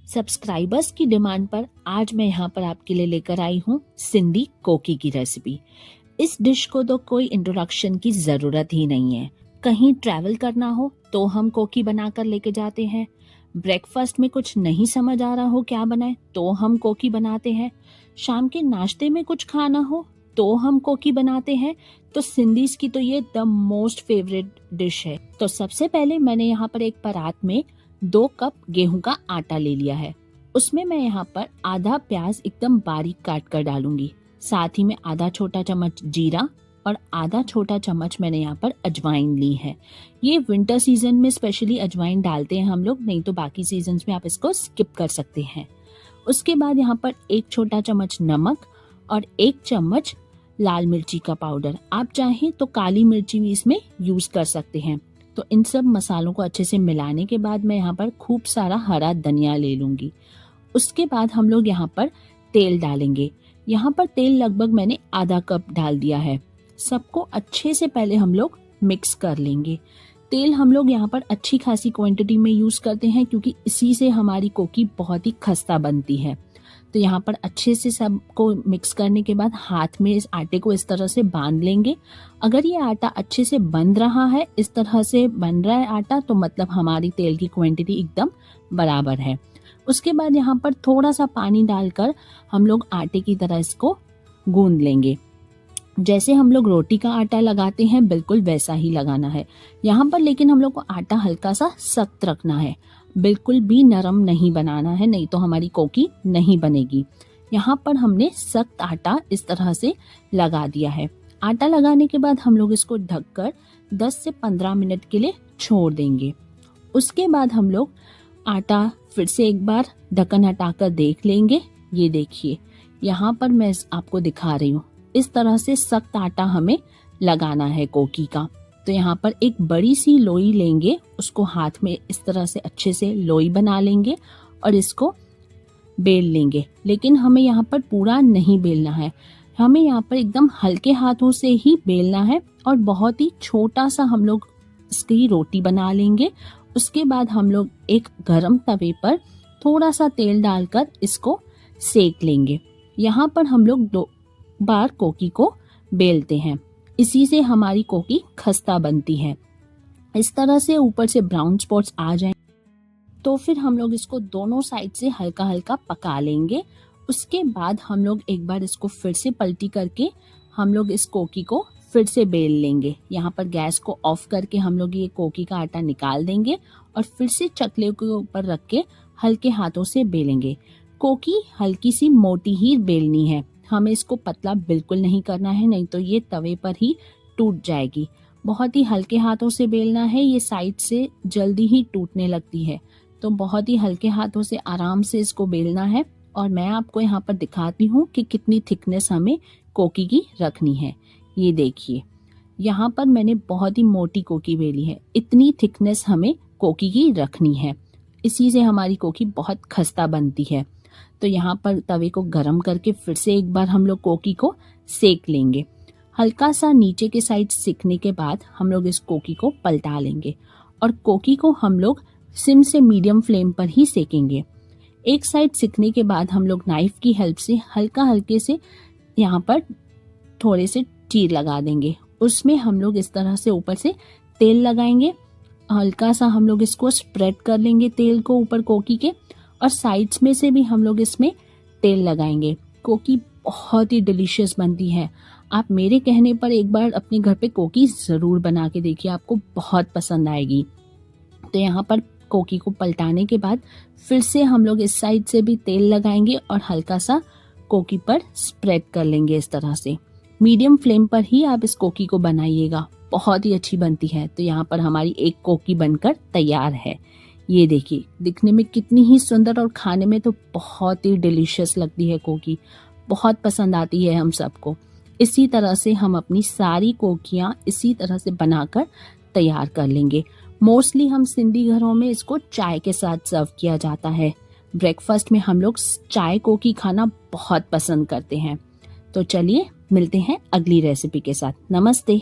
Subscribers की demand पर आज मैं यहाँ पर आपके लिए लेकर आई हूँ सिंधी कोकी की रेसिपी। इस डिश को तो कोई इंट्रोडक्शन की जरूरत ही नहीं है। कहीं ट्रैवल करना हो तो हम कोकी बनाकर लेके जाते हैं। ब्रेकफास्ट में कुछ नहीं समझ आ रहा हो क्या बनाए तो हम कोकी बनाते हैं। शाम के नाश्ते में कुछ खाना हो तो हम कोकी बनाते हैं। तो सिंधीज की तो ये द मोस्ट फेवरेट डिश है। तो सबसे पहले मैंने यहाँ पर एक परात में 2 कप गेहूं का आटा ले लिया है। उसमें मैं यहाँ पर आधा प्याज एकदम बारीक काट कर डालूंगी। साथ ही में आधा छोटा चम्मच जीरा और आधा छोटा चम्मच मैंने यहाँ पर अजवाइन ली है। ये विंटर सीजन में स्पेशली अजवाइन डालते हैं हम लोग, नहीं तो बाकी सीजन्स में आप इसको स्किप कर सकते हैं। उसके बाद यहाँ पर 1 छोटा चम्मच नमक और 1 चम्मच लाल मिर्ची का पाउडर। आप चाहें तो काली मिर्ची भी इसमें यूज कर सकते हैं। तो इन सब मसालों को अच्छे से मिलाने के बाद मैं यहाँ पर खूब सारा हरा धनिया ले लूंगी। उसके बाद हम लोग यहाँ पर तेल डालेंगे। यहाँ पर तेल लगभग मैंने आधा कप डाल दिया है। सबको अच्छे से पहले हम लोग मिक्स कर लेंगे। तेल हम लोग यहाँ पर अच्छी खासी क्वांटिटी में यूज करते हैं क्योंकि इसी से हमारी कोकी बहुत ही खस्ता बनती है। तो यहाँ पर अच्छे से सबको मिक्स करने के बाद हाथ में इस आटे को इस तरह से बांध लेंगे। अगर ये आटा अच्छे से बन रहा है, इस तरह से बन रहा है आटा, तो मतलब हमारी तेल की क्वांटिटी एकदम बराबर है। उसके बाद यहाँ पर थोड़ा सा पानी डालकर हम लोग आटे की तरह इसको गूंद लेंगे। जैसे हम लोग रोटी का आटा लगाते हैं बिल्कुल वैसा ही लगाना है यहाँ पर, लेकिन हम लोग को आटा हल्का सा सख्त रखना है, बिल्कुल भी नरम नहीं बनाना है, नहीं तो हमारी कोकी नहीं बनेगी। यहाँ पर हमने सख्त आटा इस तरह से लगा दिया है। आटा लगाने के बाद हम लोग इसको ढककर 10 से 15 मिनट के लिए छोड़ देंगे। उसके बाद हम लोग आटा फिर से एक बार ढक्कन हटाकर देख लेंगे। ये देखिए यहाँ पर मैं आपको दिखा रही हूँ, इस तरह से सख्त आटा हमें लगाना है कोकी का। तो यहाँ पर एक बड़ी सी लोई लेंगे, उसको हाथ में इस तरह से अच्छे से लोई बना लेंगे और इसको बेल लेंगे। लेकिन हमें यहाँ पर पूरा नहीं बेलना है, हमें यहाँ पर एकदम हल्के हाथों से ही बेलना है और बहुत ही छोटा सा हम लोग इसकी रोटी बना लेंगे। उसके बाद हम लोग एक गरम तवे पर थोड़ा सा तेल डालकर इसको सेक लेंगे। यहाँ पर हम लोग 2 बार कोकी को बेलते हैं, इसी से हमारी कोकी खस्ता बनती है। इस तरह से ऊपर से ब्राउन स्पॉट्स आ जाएं तो फिर हम लोग इसको दोनों साइड से हल्का हल्का पका लेंगे। उसके बाद हम लोग एक बार इसको फिर से पलटी करके हम लोग इस कोकी को फिर से बेल लेंगे। यहाँ पर गैस को ऑफ करके हम लोग ये कोकी का आटा निकाल देंगे और फिर से चकले के ऊपर रख के हल्के हाथों से बेलेंगे। कोकी हल्की सी मोटी ही बेलनी है, हमें इसको पतला बिल्कुल नहीं करना है, नहीं तो ये तवे पर ही टूट जाएगी। बहुत ही हल्के हाथों से बेलना है, ये साइड से जल्दी ही टूटने लगती है। तो बहुत ही हल्के हाथों से आराम से इसको बेलना है। और मैं आपको यहाँ पर दिखाती हूँ कि कितनी थिकनेस हमें कोकी की रखनी है। ये देखिए यहाँ पर मैंने बहुत ही मोटी कोकी बेली है, इतनी थिकनेस हमें कोकी की रखनी है, इसी से हमारी कोकी बहुत खस्ता बनती है। तो यहाँ पर तवे को गरम करके फिर से एक बार हम लोग कोकी को सेक लेंगे। हल्का सा नीचे के साइड सिकने के बाद हम लोग इस कोकी को पलटा लेंगे और कोकी को हम लोग सिम से मीडियम फ्लेम पर ही सेकेंगे। एक साइड सिकने के बाद हम लोग नाइफ की हेल्प से हल्के से यहाँ पर थोड़े से चीर लगा देंगे। उसमें हम लोग इस तरह से ऊपर से तेल लगाएंगे, हल्का सा हम लोग इसको स्प्रेड कर लेंगे तेल को ऊपर कोकी के, और साइड्स में से भी हम लोग इसमें तेल लगाएंगे। कोकी बहुत ही डिलीशियस बनती है। आप मेरे कहने पर एक बार अपने घर पे कोकी ज़रूर बना के देखिए, आपको बहुत पसंद आएगी। तो यहाँ पर कोकी को पलटाने के बाद फिर से हम लोग इस साइड से भी तेल लगाएंगे और हल्का सा कोकी पर स्प्रेड कर लेंगे इस तरह से। मीडियम फ्लेम पर ही आप इस कोकी को बनाइएगा, बहुत ही अच्छी बनती है। तो यहाँ पर हमारी एक कोकी बनकर तैयार है। ये देखिए दिखने में कितनी ही सुंदर और खाने में तो बहुत ही डिलीशियस लगती है कोकी, बहुत पसंद आती है हम सबको। इसी तरह से हम अपनी सारी कोकियाँ इसी तरह से बनाकर तैयार कर लेंगे। मोस्टली हम सिंधी घरों में इसको चाय के साथ सर्व किया जाता है। ब्रेकफास्ट में हम लोग चाय कोकी खाना बहुत पसंद करते हैं। तो चलिए मिलते हैं अगली रेसिपी के साथ। नमस्ते।